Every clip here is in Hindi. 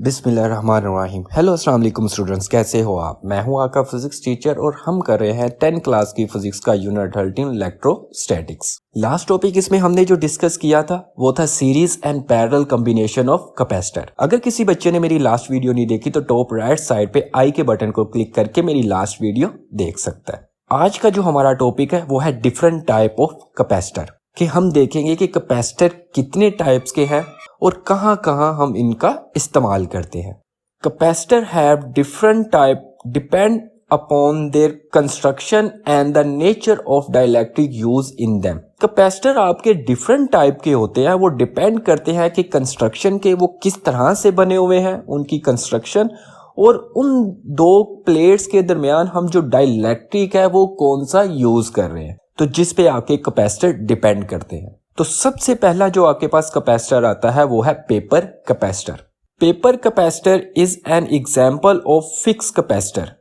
बिस्मिल्लाहिर्रहमानिर्रहीम। हेलो अस्सलाम वालेकुम स्टूडेंट्स, कैसे हो आप? मैं हूं आपका फिजिक्स टीचर और हम कर रहे हैं 10 क्लास की फिजिक्स का यूनिट 13 इलेक्ट्रोस्टैटिक्स। लास्ट टॉपिक इसमें हमने जो डिस्कस किया था वो था series and parallel combination of capacitor. अगर किसी बच्चे ने मेरी लास्ट वीडियो नहीं देखी तो टॉप राइट साइड पे आई के बटन को क्लिक करके मेरी लास्ट वीडियो देख सकता है। आज का जो हमारा टॉपिक है वो है डिफरेंट टाइप ऑफ कैपेसिटर, कि हम देखेंगे कि कैपेसिटर कितने टाइप्स के हैं और कहां कहां हम इनका इस्तेमाल करते हैं। Capacitor have different type depend upon their construction and the nature of dielectric use in them. Capacitor आपके डिफरेंट टाइप के होते हैं, वो डिपेंड करते हैं कि कंस्ट्रक्शन के वो किस तरह से बने हुए हैं, उनकी कंस्ट्रक्शन, और उन दो प्लेट्स के दरमियान हम जो डाइलेक्ट्रिक है वो कौन सा यूज कर रहे हैं, तो जिस पे आपके कैपेसिटर डिपेंड करते हैं। तो सबसे पहला जो आपके पास कैपेसिटर आता है वो है paper capacitor. Paper capacitor is an example of fix capacitor.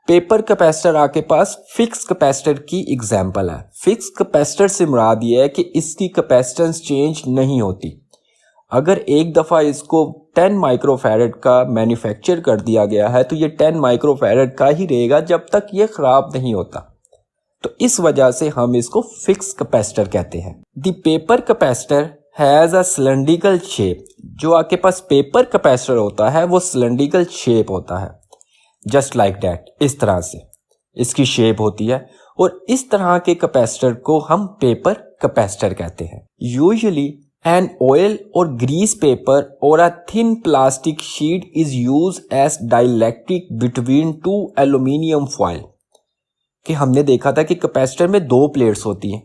Paper capacitor आपके पास फिक्स कैपेसिटर की एग्जांपल है। फिक्स कैपेसिटर से मुराद ये है कि इसकी कैपेसिटेंस चेंज नहीं होती। अगर एक दफा इसको 10 माइक्रोफैरड का मैन्युफैक्चर कर दिया गया है तो ये 10 माइक्रोफैरड का ही रहेगा जब तक ये खराब नहीं होता। तो इस वजह से हम इसको फिक्स कैपेसिटर कहते हैं। The paper capacitor has a cylindrical shape. जो आपके पास पेपर कैपेसिटर होता है वो सिलेंड्रिकल शेप होता है, जस्ट लाइक दैट, इस तरह से इसकी शेप होती है, और इस तरह के कैपेसिटर को हम पेपर कैपेसिटर कहते हैं। यूजुअली एन ऑयल और ग्रीस पेपर और a thin plastic sheet is use as dielectric between two aluminium foil. कि हमने देखा था कि कैपेसिटर में दो प्लेट्स होती हैं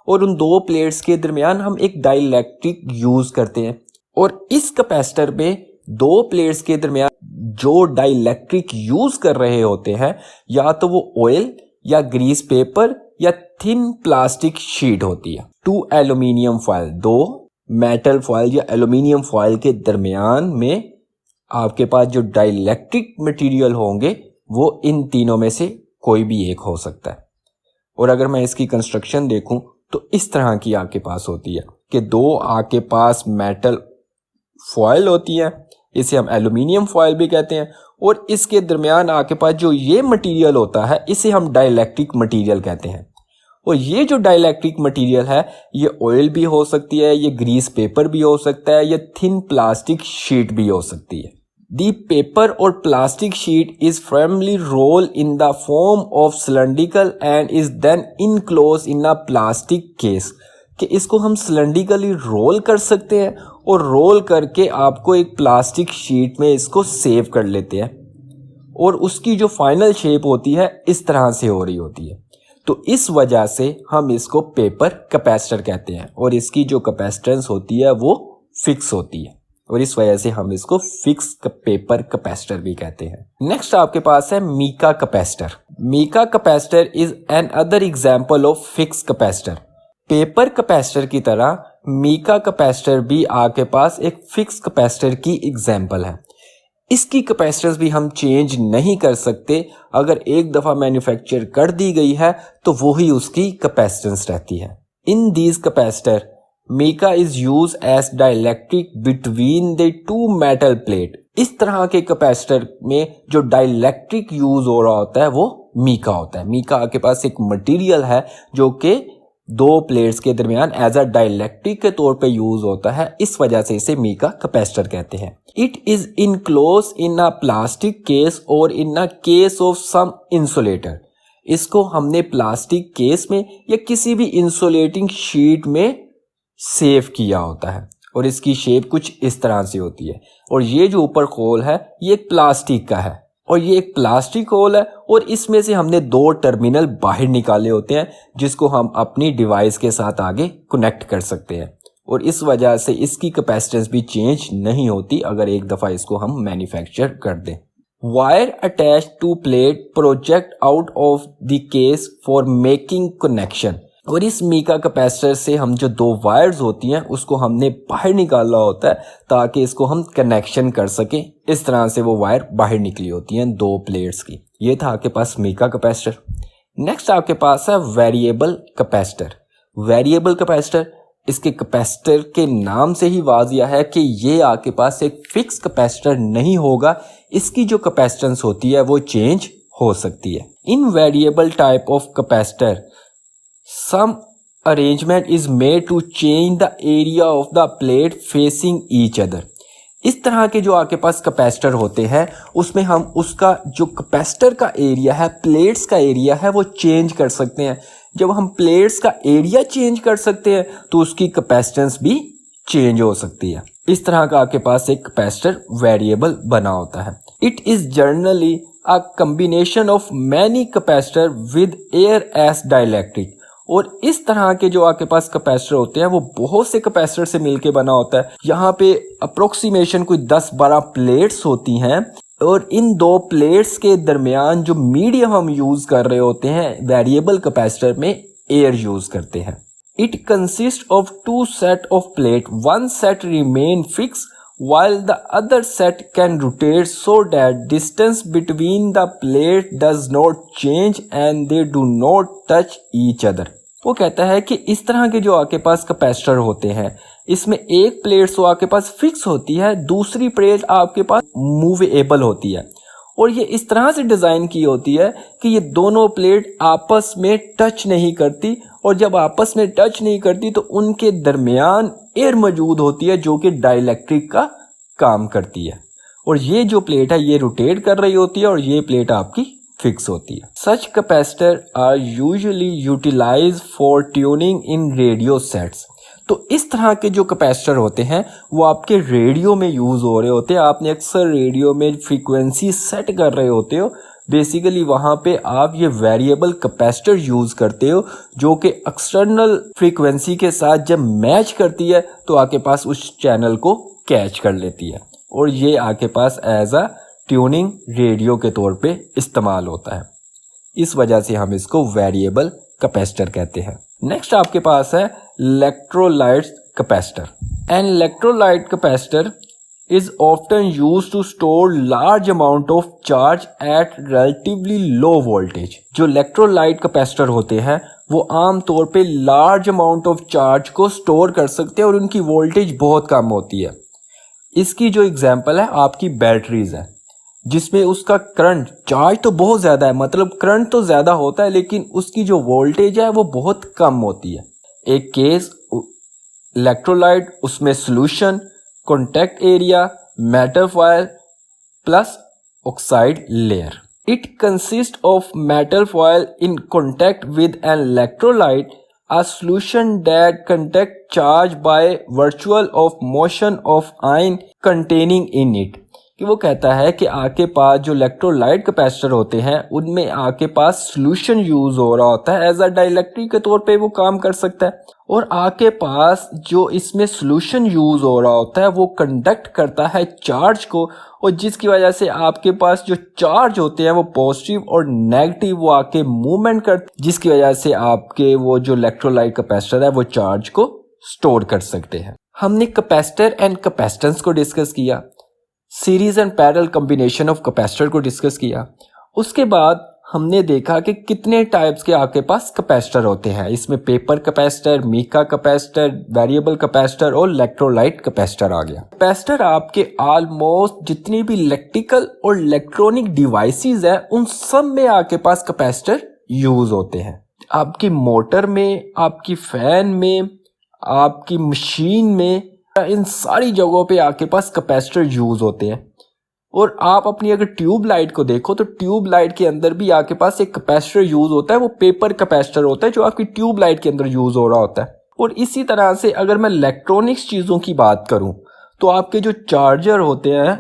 और उन दो प्लेट्स के दरमियान हम एक डाइलेक्ट्रिक यूज करते हैं, और इस कैपेसिटर में दो प्लेट्स के दरमियान जो डाइलेक्ट्रिक यूज कर रहे होते हैं या तो वो ऑयल या ग्रीस पेपर या थिन प्लास्टिक शीट होती है। टू एल्यूमिनियम फॉइल, दो मेटल फॉइल या एल्यूमिनियम फॉइल के दरमियान में आपके पास जो डाइलेक्ट्रिक मटेरियल होंगे वो इन तीनों में से कोई भी एक हो सकता है। और अगर मैं इसकी कंस्ट्रक्शन देखूं तो इस तरह की आपके पास होती है कि दो आपके पास मेटल फॉइल होती है, इसे हम एल्यूमिनियम फॉइल भी कहते हैं, और इसके दरमियान आपके पास जो ये मटेरियल होता है इसे हम डाइलेक्ट्रिक मटेरियल कहते हैं। और ये जो डाइलेक्ट्रिक मटेरियल है ये ऑयल भी हो सकती है, ये ग्रीस पेपर भी हो सकता है, ये थिन प्लास्टिक शीट भी हो सकती है। The paper or plastic sheet is firmly rolled in the form of cylindrical and is then enclosed in a plastic case। कि इसको हम सिलेंड्रिकली रोल कर सकते हैं और रोल करके आपको एक प्लास्टिक शीट में इसको सेव कर लेते हैं, और उसकी जो फाइनल शेप होती है इस तरह से हो रही होती है। तो इस वजह से हम इसको पेपर कैपेसिटर कहते हैं, और इसकी जो कैपेसिटेंस होती है वो फिक्स होती है, और इस वजह से हम इसको फिक्स पेपर कैपेसिटर भी कहते हैं। नेक्स्ट आपके पास है mica capacitor. Mica capacitor is an other example of fix capacitor. Paper capacitor की तरह मीका कैपेसिटर भी आपके पास एक फिक्स कैपेसिटर की एग्जांपल है। इसकी कैपेसिटेंस भी हम चेंज नहीं कर सकते। अगर एक दफा मैन्युफैक्चर कर दी गई है तो वही उसकी कैपेसिटेंस रहती है। In these capacitor mica is use as dielectric between the two metal plate. इस तरह के कैपेसिटर में जो डाइलेक्ट्रिक यूज हो रहा होता है वो मीका होता है। मीका के पास एक मटेरियल है जो कि दो प्लेट्स के दरमियान एज अ डाइलेक्ट्रिक के तौर पे यूज होता है, इस वजह से इसे मीका कैपेसिटर कहते हैं। It is enclose in a plastic case और in a case of some insulator. इसको हमने प्लास्टिक केस में या किसी भी इंसुलेटिंग शीट में सेव किया होता है, और इसकी शेप कुछ इस तरह से होती है। और ये जो ऊपर होल है ये एक प्लास्टिक का है, और ये एक प्लास्टिक होल है, और इसमें से हमने दो टर्मिनल बाहर निकाले होते हैं जिसको हम अपनी डिवाइस के साथ आगे कनेक्ट कर सकते हैं, और इस वजह से इसकी कैपेसिटेंस भी चेंज नहीं होती अगर एक दफ़ा इसको हम मैन्युफैक्चर कर दें। Wire attach to plate project out of the case for making connection. और इस मीका कैपेसिटर से हम जो दो वायर्स होती हैं उसको हमने बाहर निकाला होता है ताकि इसको हम कनेक्शन कर सकें। इस तरह से वो वायर बाहर निकली होती हैं दो प्लेट्स की। ये था आपके पास मीका कैपेसिटर। नेक्स्ट आपके पास है वेरिएबल कैपेसिटर। वेरिएबल कैपेसिटर इसके कैपेसिटर के नाम से ही वाजिया है कि ये आपके पास एक फिक्स कैपेसिटर नहीं होगा, इसकी जो कैपेसिटेंस होती है वो चेंज हो सकती है। In variable type of capacitor some arrangement is made to change the area of the plate facing each other. इस तरह के जो आपके पास कैपेसिटर होते हैं उसमें हम उसका जो कैपेसिटर का एरिया है, प्लेट्स का एरिया है, वो चेंज कर सकते हैं। जब हम प्लेट्स का एरिया चेंज कर सकते हैं तो उसकी कैपेसिटेंस भी चेंज हो सकती है। इस तरह का आपके पास एक कैपेसिटर वेरिएबल बना होता है। It is generally a combination of many capacitor with air as dielectric. और इस तरह के जो आपके पास कैपेसिटर होते हैं वो बहुत से कैपेसिटर से मिलके बना होता है। यहाँ पे अप्रोक्सीमेशन कोई 10-12 प्लेट्स होती हैं और इन दो प्लेट्स के दरमियान जो मीडियम हम यूज कर रहे होते हैं वेरिएबल कैपेसिटर में एयर यूज करते हैं। It consist of 2 set of plate, 1 set remain fix while the other set can rotate so that distance between the plate does not change and they do not touch each other। वो कहता है कि इस तरह के जो आपके पास कैपेसिटर होते हैं इसमें एक प्लेट तो आपके पास फिक्स होती है, दूसरी प्लेट आपके पास मूवेबल होती है और ये इस तरह से डिज़ाइन की होती है कि ये दोनों प्लेट आपस में टच नहीं करती और जब आपस में टच नहीं करती तो उनके दरमियान एयर मौजूद होती है जो कि डाइलेक्ट्रिक का काम करती है और ये जो प्लेट है ये रोटेट कर रही होती है और ये प्लेट आपकी फिक्स होती है। Such capacitor are usually utilize for tuning in radio sets. तो इस तरह के जो कैपेसिटर होते हैं वो आपके रेडियो में यूज़ हो रहे होते हैं। आपने अक्सर रेडियो में फ्रीक्वेंसी सेट कर रहे होते हो, बेसिकली वहाँ पे आप ये वेरिएबल कैपेसिटर यूज़ करते हो जो कि एक्सटर्नल फ्रीक्वेंसी के साथ जब मैच करती है तो आपके पास उस चैनल को कैच कर लेती है और ये आपके पास एज अ ट्यूनिंग रेडियो के तौर पे इस्तेमाल होता है। इस वजह से हम इसको वेरिएबल कैपेसिटर कहते हैं। नेक्स्ट आपके पास है electrolyte capacitor. An electrolyte capacitor is often used to store large amount of charge at relatively low voltage। जो इलेक्ट्रोलाइट कैपेसिटर होते हैं वो आम तौर पे लार्ज अमाउंट ऑफ चार्ज को स्टोर कर सकते हैं और उनकी वोल्टेज बहुत कम होती है। इसकी जो एग्जांपल है आपकी बैटरीज है जिसमें उसका करंट, चार्ज तो बहुत ज़्यादा है, मतलब करंट तो ज़्यादा होता है लेकिन उसकी जो वोल्टेज है वो बहुत कम होती है। एक केस इलेक्ट्रोलाइट, उसमें solution, contact area, metal foil plus oxide layer. It consist of metal foil in contact with an electrolyte, a solution that contact charge by virtue of motion of ion containing in it। कि वो कहता है कि आपके पास जो इलेक्ट्रोलाइट कैपेसिटर होते हैं उनमें आपके पास सॉल्यूशन यूज हो रहा होता है, एज अ डाइलेक्ट्रिक के तौर पे वो काम कर सकता है और आपके पास जो इसमें सॉल्यूशन यूज हो रहा होता है वो कंडक्ट करता है चार्ज को और जिसकी वजह से आपके पास जो चार्ज होते हैं वो पॉजिटिव और नेगेटिव वो आके मूवमेंट करते, जिसकी वजह से आपके वो जो इलेक्ट्रोलाइट कैपेसिटर है वो चार्ज को स्टोर कर सकते हैं। हमने कैपेसिटर एंड कैपेसिटेंस को डिस्कस किया, series and parallel combination of capacitor को डिस्कस किया। उसके बाद हमने देखा कि कितने टाइप्स के आपके पास कैपेसिटर होते हैं। इसमें paper capacitor, mica capacitor, variable capacitor और इलेक्ट्रोलाइट कैपेसिटर आ गया। कैपेसिटर आपके ऑलमोस्ट जितनी भी इलेक्ट्रिकल और इलेक्ट्रॉनिक डिवाइसेस हैं उन सब में आपके पास कैपेसिटर यूज होते हैं। आपकी मोटर में, आपकी फैन में, आपकी मशीन में, इन सारी जगहों पे आपके पास कैपेसिटर यूज होते हैं। और आप अपनी अगर ट्यूब लाइट को देखो तो ट्यूब लाइट के अंदर भी आपके पास एक कैपेसिटर यूज होता है, वो पेपर कैपेसिटर होता है जो आपकी ट्यूब लाइट के अंदर यूज हो रहा होता है। और इसी तरह से अगर मैं इलेक्ट्रॉनिक्स चीज़ों की बात करूं तो आपके जो चार्जर होते हैं,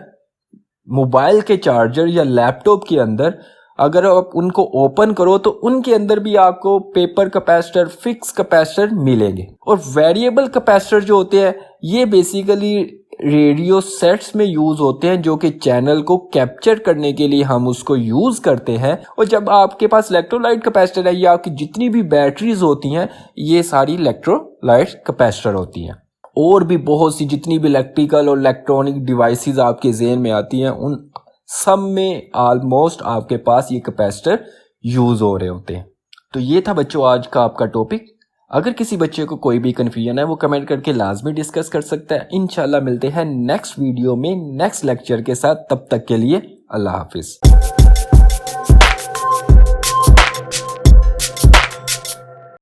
मोबाइल के चार्जर या लैपटॉप के अंदर, अगर आप उनको ओपन करो तो उनके अंदर भी आपको पेपर कैपेसिटर, फिक्स कैपेसिटर मिलेंगे। और वेरिएबल कैपेसिटर जो होते हैं ये बेसिकली रेडियो सेट्स में यूज होते हैं जो कि चैनल को कैप्चर करने के लिए हम उसको यूज करते हैं। और जब आपके पास इलेक्ट्रोलाइट कैपेसिटर है या आपकी जितनी भी बैटरीज होती हैं ये सारी इलेक्ट्रोलाइट कैपेसिटर होती हैं। और भी बहुत सी जितनी भी इलेक्ट्रिकल और इलेक्ट्रॉनिक डिवाइसेस आपके ज़हन में आती हैं उन सब में ऑलमोस्ट आपके पास ये कैपेसिटर यूज हो रहे होते हैं। तो ये था बच्चों आज का आपका टॉपिक। अगर किसी बच्चे को कोई भी कन्फ्यूजन है वो कमेंट करके लाजमी डिस्कस कर सकता है। इंशाल्लाह मिलते हैं नेक्स्ट वीडियो में नेक्स्ट लेक्चर के साथ, तब तक के लिए अल्लाह हाफिज।